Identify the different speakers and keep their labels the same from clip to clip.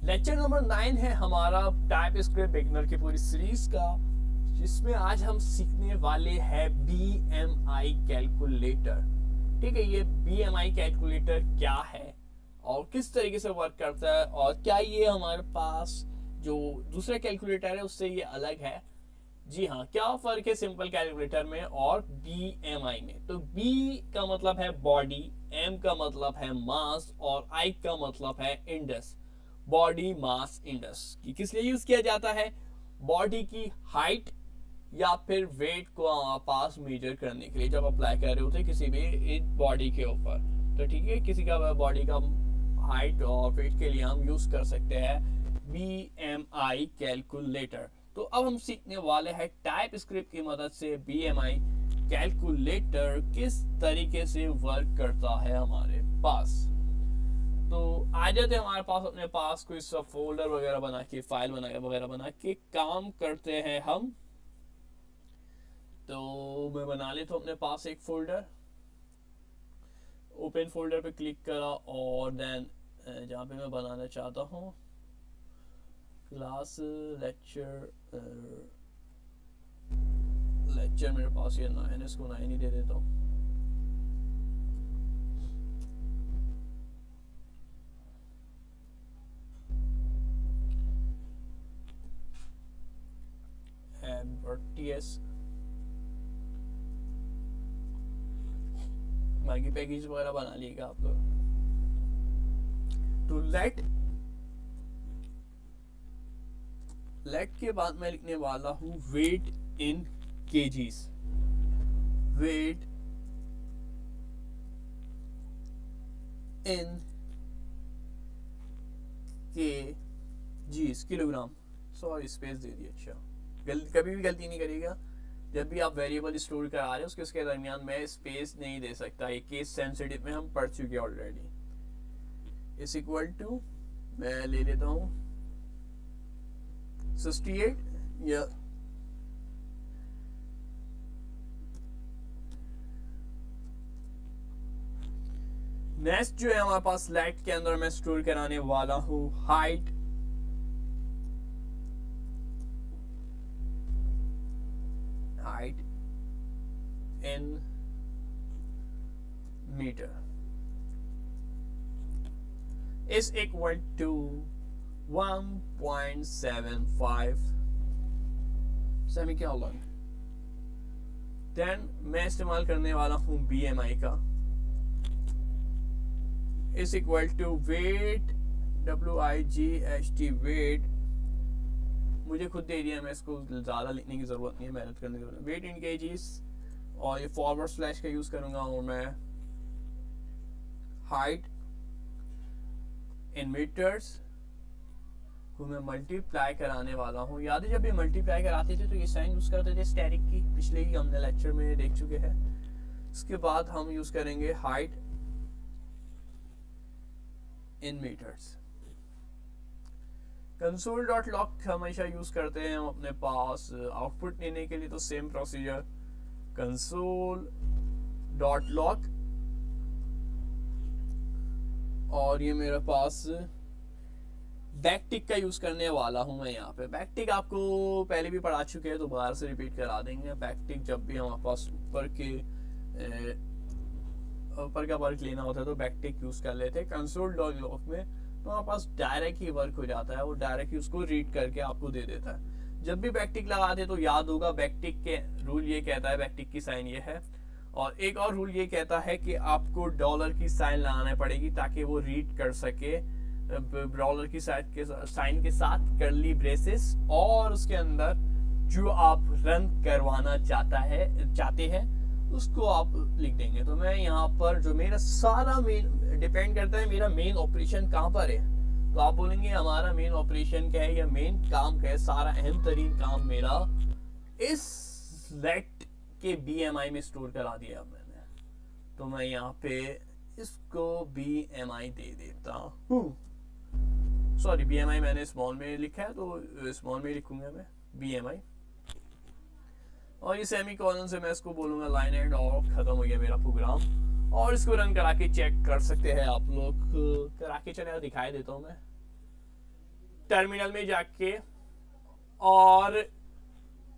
Speaker 1: Lecture number 9 है हमारा TypeScript beginner की पूरी सीरीज का, जिसमें आज हम सीखने वाले हैं BMI कैलकुलेटर। ठीक है, ये BMI कैलकुलेटर क्या है और किस तरीके से वर्क करता है, और क्या ये हमारे पास जो दूसरा कैलकुलेटर है उससे ये अलग है। जी हाँ, क्या फर्क है सिंपल कैलकुलेटर में और BMI में। तो B का मतलब है बॉडी, M का मतलब है मास और I का मतलब है इंडेक्स, बॉडी मास इंडेक्स। किस लिए यूज किया जाता है? बॉडी की हाइट या फिर वेट को पास मेजर करने के लिए, जब अप्लाई कर रहे होते किसी भी बॉडी के ऊपर। तो ठीक है, किसी का बॉडी का हाइट और वेट के लिए हम यूज कर सकते हैं BMI कैलकुलेटर। तो अब हम सीखने वाले हैं टाइपस्क्रिप्ट की मदद से BMI कैलकुलेटर किस तरीके से वर्क करता है हमारे पास। तो आ जाते हैं हमारे पास, अपने पास कोई सब फोल्डर वगैरह बना के, फाइल वगैरह बना के काम करते हैं हम। तो मैं बना लेता हूँ अपने पास एक फोल्डर, ओपन फोल्डर पे क्लिक करा और देन जहाँ पे मैं बनाना चाहता हूँ क्लास लेक्चर मेरे पास ये 9 है, इसको 9 ही दे देता हूँ। बाकी पैकेज वगैरह बना लिएगा आप लोग। तो लेट के बाद मैं लिखने वाला हूं wait in KGs, wait in KGs, kilogram. Sorry, space दे दी। अच्छा, कभी भी गलती नहीं करिएगा जब भी आप वेरिएबल स्टोर करा रहे हो, उसके दरमियान मैं स्पेस नहीं दे सकता। ये केस सेंसिटिव में हम पढ़ चुके ऑलरेडी। इज इक्वल टू मैं ले लेता हूँ 68 या नेक्स्ट जो है हमारे पास लेट के अंदर मैं स्टोर कराने वाला हूँ height in meter is equal to 1.75 semicolon. Then मैं इस्तेमाल करने वाला हूँ BMI का, is equal to weight WIGHT weight, मुझे खुद दे दिया, मैं इसको ज़्यादा लिखने की ज़रूरत नहीं है, मेहनत करने की ज़रूरत है। वेट इन केजीज और ये फॉरवर्ड स्लैश का यूज़ करूँगा और मैं हाइट इन मीटर्स को मैं मल्टीप्लाई कराने वाला हूँ। याद है जब ये मल्टीप्लाई कराते थे तो ये साइन यूज़ करते थे स्टैटिक की, पिछले ही हमने लेक्चर में देख चुके हैं। इसके बाद हम यूज़ करेंगे हाइट इन मीटर्स। console.log हमेशा यूज करते हैं हम अपने पास आउटपुट लेने के लिए, तो सेम प्रोसीजर console.log, और ये मेरे पास बैकटिक का यूज करने वाला हूं मैं यहाँ पे। बैकटिक आपको पहले भी पढ़ा चुके हैं, तो दोबारा से रिपीट करा देंगे। बैकटिक जब भी हमारे पास ऊपर का वर्क लेना होता है तो बैकटिक यूज कर लेते हैं। console.log में तो हमारे पास डायरेक्ट ही वर्क हो जाता है, वो डायरेक्ट ही उसको रीड करके आपको दे देता है। जब भी बैकटिक लगाते तो याद होगा बैकटिक के रूल ये कहता है, बैकटिक की साइन ये है, और एक और रूल ये कहता है कि आपको डॉलर की साइन लगाना पड़ेगी ताकि वो रीड कर सके। डॉलर की साइन के साथ करली ब्रेसेस, और उसके अंदर जो आप रन करवाना चाहते हैं उसको आप लिख देंगे। तो मैं यहाँ पर जो मेरा सारा मेन डिपेंड करता है मेरा मेन ऑपरेशन कहाँ पर है, तो आप बोलेंगे हमारा मेन ऑपरेशन क्या है या मेन काम क्या है। सारा अहम तरीन काम मेरा इस लेट के BMI में स्टोर करा दिया मैंने, तो मैं यहाँ पे इसको BMI दे देता हूँ। सॉरी, BMI मैंने स्मॉल में लिखा है तो स्मॉल में लिखूंगा मैं BMI, और ये सेमीकोलन से मैं इसको बोलूंगा लाइन एंड, और खत्म हो गया मेरा प्रोग्राम। और इसको रन करा के चेक कर सकते हैं आप लोग, करा के चले दिखाई देता हूं मैं। टर्मिनल में जाके, और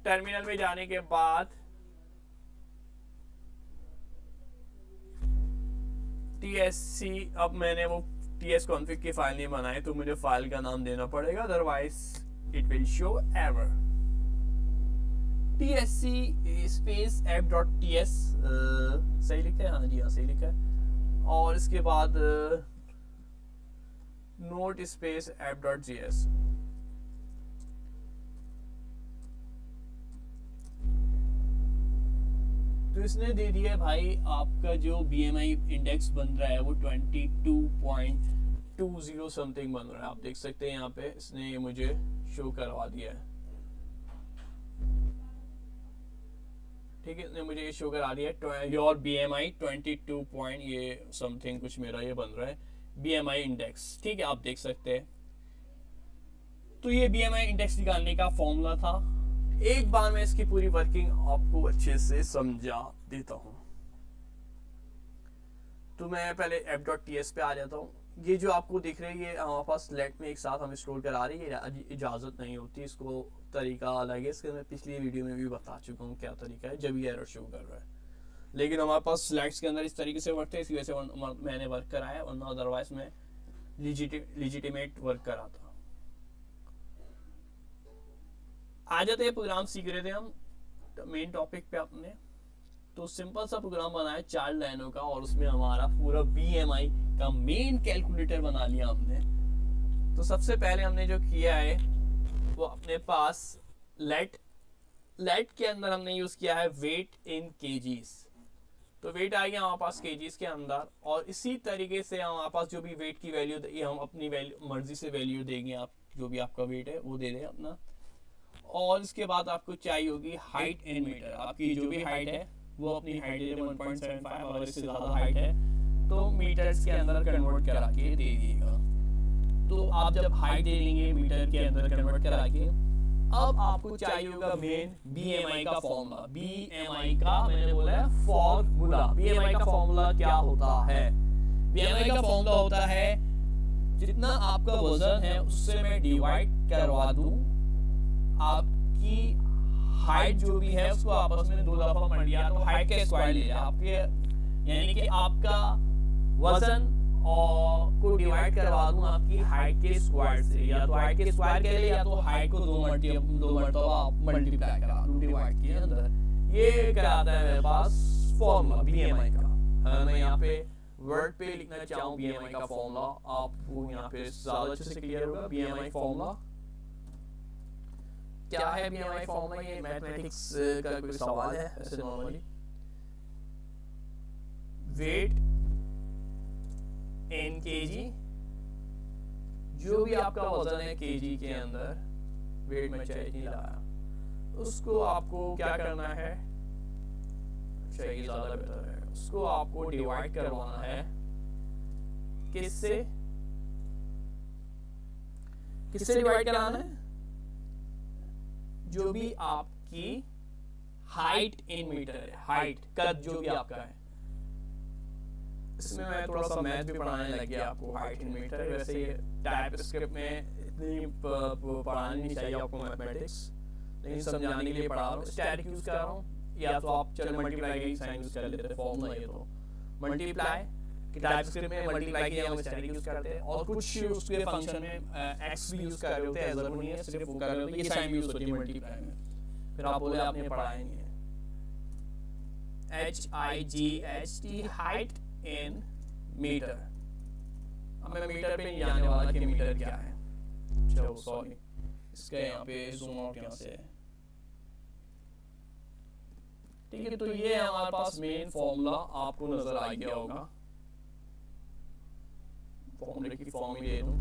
Speaker 1: टर्मिनल में जाने के बाद TSC, अब मैंने वो TS कॉन्फ़िग की फाइल नहीं बनाई तो मुझे फाइल का नाम देना पड़ेगा, otherwise it will show error. TSC space app.ts, सही लिखा है? हाँ जी हाँ, सही लिखा है। और इसके बाद नोट स्पेस app.js। तो इसने दे दिया है भाई, आपका जो BMI इंडेक्स बन रहा है वो 22.20 समथिंग बन रहा है। आप देख सकते हैं यहाँ पे इसने मुझे शो करवा दिया है, ठीक है, इसने मुझे ये शो करा दिया है योर BMI 22 पॉइंट ये समथिंग कुछ मेरा ये बन रहा है BMI इंडेक्स, ठीक है, आप देख सकते हैं। तो ये BMI इंडेक्स निकालने का फॉर्मूला था। एक बार मैं इसकी पूरी वर्किंग आपको अच्छे से समझा देता हूं। तो मैं पहले app.ts पे आ जाता हूँ। ये जो आपको दिख रही है हमारे पास लेट में एक साथ हम इंस्टॉल करा रही है, इजाज़त नहीं होती, इसको तरीका अलग है। इसके मैं पिछली वीडियो में भी बता चुका हूँ क्या तरीका है जब ये एरर शो कर रहा है, लेकिन हमारे पास स्लाइड्स के अंदर इस तरीके से वर्क है, इसी वजह से मैंने वर्क कराया, वरना अदरवाइज मैं लिजिटिमेट वर्क कराता। आ जाते हैं, प्रोग्राम सीख रहे थे हम मेन टॉपिक पे अपने। तो सिंपल सा प्रोग्राम बनाया 4 लाइनों का, और उसमें हमारा पूरा BMI का मेन कैलकुलेटर बना लिया हमने। तो सबसे पहले हमने जो किया है वो अपने पास लेट के अंदर हमने यूज किया है वेट इन kgs। तो वेट आ गया हमारे पास kgs के अंदर, और इसी तरीके से हमारे पास जो भी वेट की वैल्यू ये हम अपनी मर्जी से वैल्यू देंगे, आप जो भी आपका वेट है वो दे दें अपना। और इसके बाद आपको चाहिए होगी हाइट इन मीटर, आपकी जो भी हाइट है वो अपनी हाइट दे 1.75, और इससे ज़्यादा हाइट है तो मीटर्स के अंदर कन्वर्ट करा के दे दिएगा। तो आप जब हाइट दे देंगे मीटर के अंदर कन्वर्ट करा के, अब आपको चाहिए होगा मेन BMI का फॉर्मूला। BMI का मैंने बोला है फॉर्मूला। BMI का फॉर्मूला क्या होता है? BMI का फॉर्मूला होता है जितना आपका वजन है उससे मैं डिवाइड करवा दूं आपकी हाइट जो भी है उसको आपस में 2 दफा मर लिया तो हाइट का स्क्वायर ले लिया आपके, यानी कि आपका वजन और को डिवाइड करवा दूं आपकी हाइट के स्क्वायर से, या तो हाइट के स्क्वायर के लिए या तो हाइट को 2 मरतबा मल्टीप्लाई करा दूं डिवाइड के अंदर। ये कराता है मेरे पास फॉर्मूला BMI का। अगर मैं यहाँ पे वर्ड पे लिखना चाहूँ BMI का फॉर्मूला, आपको यहाँ पे ज्यादा अच्छे से क्लियर होगा। BMI फॉर्मूला क्या है? BMI फॉर्मूला ये मैथमेटिक्स का कोई सवाल है ऐसे नॉर्मली। वेट इन kg, जो भी आपका वजन है kg के अंदर, वेट में चाहिए नहीं लगाया, उसको आपको क्या करना है, चाहिए ज्यादा बेहतर है, उसको आपको डिवाइड करवाना है किससे डिवाइड कराना है? जो भी आपकी हाइट इन मीटर है, हाइट कद जो भी आपका है। इसमें मैं थोड़ा सा मैथ भी पढ़ाने लग गया आपको हाइट इन मीटर। वैसे ये टाइपस्क्रिप्ट में इतनी पढ़ानी नहीं चाहिए आपको मैथमेटिक्स, लेकिन समझाने के लिए पढ़ा रहा हूँ। स्टैटिक यूज कर रहा हूँ, या तो आप चलो मल्टीप्लाई की साइन यूज कर लेते हैं, फॉर्मूला ये तो मल्टीप्लाई कि टाइपस्क्रिप्ट में मल्टीप्लाई किया हम स्टैटिक यूज करते हैं, और कुछ उसके फंक्शन में एक्स भी यूज कर रहे होते हैं, जरूरी नहीं है सिर्फ वो कर रहे होते हैं, ये साइन यूज होती है मल्टीप्लाई में। फिर आप बोले आपने पढ़ाया नहीं है। HIGHT height in metre. अब मैं मीटर पे नहीं जाने वाला कि मीटर क्या है, चलो सॉरी, इसका यहाँ पे जूम आउट यहाँ से है, ठीक है। तो ये हमारे पास मेन फॉर्मूला आपको नजर आ गया होगा। फॉर्मूले की फॉर्म ही दे दूं,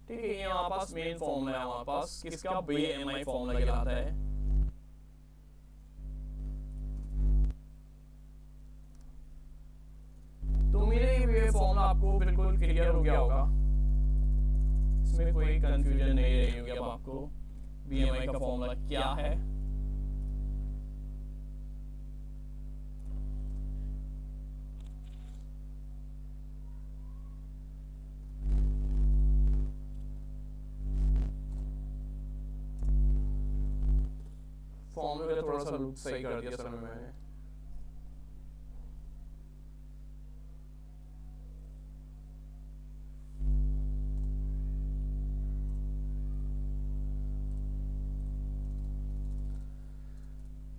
Speaker 1: ठीक है। ये हमारे पास मेन फॉर्मूला है हमारे पास किसका? BMI फॉर्मूला कहलाता है। तो मेरे ये फॉर्मूला आपको बिल्कुल क्लियर हो गया होगा, इसमें कोई कंफ्यूजन नहीं रही होगी अब आपको BMI का फॉर्मूला क्या है। फॉर्मूले का थोड़ा सा लुक सही कर दिया सर मैंने।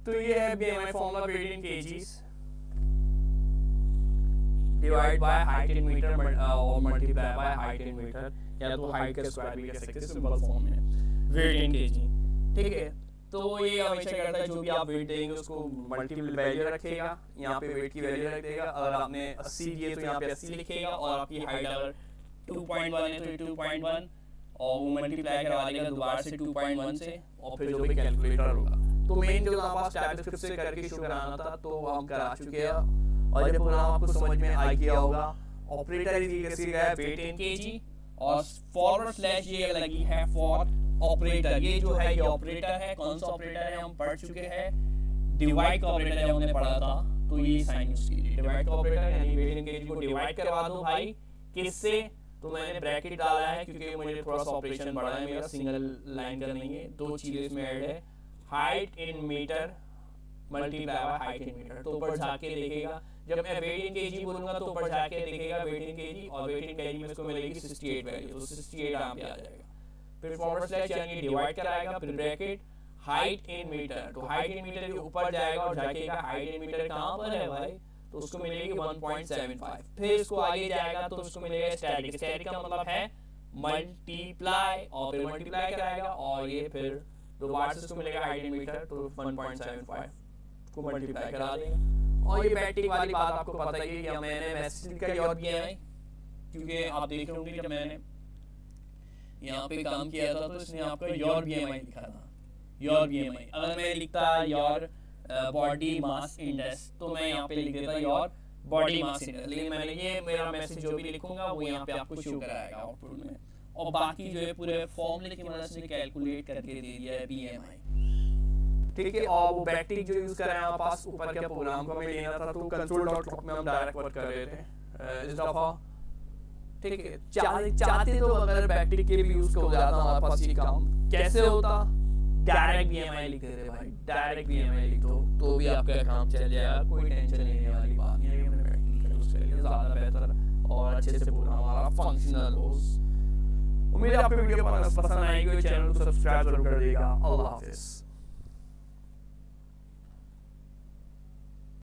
Speaker 1: तो ये है BMI formula, weight in kgs divide by height in metre और multiply by height in metre, या तो हाइट का स्क्वायर भी कह सकते हैं सिंपल फॉर्म में, वेट इन केजी। ठीक है, तो ये हमेशा करता है जो भी आप वेट देंगे उसको मल्टीपल वैल्यू रखेगा, यहाँ पे वेट की वैल्यू रख देगा। अगर आपने 80 दिए तो यहाँ पे 80 लिखेगा, और आपकी हाइट अगर 2.1 है तो 2.1 और वो मल्टीप्लाई करवा देगा दोबारा से 2.1 से, और फिर जो भी कैलकुलेटर होगा। तो मेन जो हमारे पास टाइप से करके शो कराना था तो हम करा चुके हैं, और ये प्रोग्राम आपको समझ में आ गया होगा। ऑपरेटर कैसे गया वेट इन केजी, और फॉरवर्ड स्लैश ये लगी है फॉर ऑपरेटर। ये जो है ये ऑपरेटर है, कौन सा ऑपरेटर है हम पढ़ चुके हैं, डिवाइड का ऑपरेटर है, हमने पढ़ा था। तो ये साइन यूज कीजिए, डिवाइड का ऑपरेटर यानी वेट इन केजी को डिवाइड करवा दो भाई किससे, तो मैंने ब्रैकेट डाला है क्योंकि मुझे थोड़ा सा ऑपरेशन बड़ा है मेरा, सिंगल लाइन का नहीं है, दो चीजें इसमें ऐड है, height in metre multiply by height in metre. तो ऊपर जाके देखेगा, जब मैं वेट इन केजी बोलूंगा तो ऊपर जाके देखेगा वेट इन केजी, और वेट इन केजी में इसको मिलेगी 68 वैल्यू, तो 68 यहाँ पे आ जाएगा। फिर फॉरवर्ड स्लैश यानी डिवाइड कराएगा, फिर ब्रैकेट हाइट इन मीटर, तो हाइट इन मीटर के ऊपर जाएगा और जाकेगा हाइट इन मीटर कहाँ पर है भाई, तो उसको मिलेगी 1.75। फिर इसको आगे जाएगा तो उसको मिलेगा स्टैटिक, स्टैटिक का मतलब है मल्टीप्लाई, और फिर मल्टीप्लाई कराएगा, और ये फिर दोबारा से इसको मिलेगा हाइट इन मीटर, तो 1.75 को मल्टीप्लाई करा देंगे। और ये बैटिंग वाली बात आपको पता ही है, या मैंने मैसेज लिखा योर BMI, क्योंकि आप देख रहे होंगे जब मैंने यहाँ पे काम किया था तो इसने आपका योर BMI लिखा था, योर BMI। अगर मैं लिखता योर बॉडी मास इंडेक्स तो मैं यहाँ पे लिख देता योर बॉडी मास इंडेक्स, लेकिन मैंने ये मेरा मैसेज जो भी लिखूंगा वो यहाँ पे आपको शो कराएगा आउटपुट में, और बाकी जो है पूरे फॉर्मूले की मदद से कैलकुलेट करके दे दिया है BMI। ठीक है, और वो बैटिक जो यूज कर रहे हैं हमारे पास ऊपर के प्रोग्राम को हमें लेना था, तो console.log में हम डायरेक्ट वर्क कर रहे थे इस दफा। ठीक है, चाहते तो अगर बैटिक के भी यूज हो जाता हमारे पास ये काम कैसे होता, डायरेक्ट BMI लिख देते भाई, डायरेक्ट BMI लिख दो तो भी आपका काम चल जाएगा, कोई टेंशन लेने वाली बात नहीं है। हमने बैटिक का यूज कर लिया, ज्यादा बेहतर और अच्छे से पूरा हमारा फंक्शनल हो। उम्मीद है आपको वीडियो पसंद आएगी, चैनल को सब्सक्राइब जरूर कर देगा। अल्लाह हाफिज।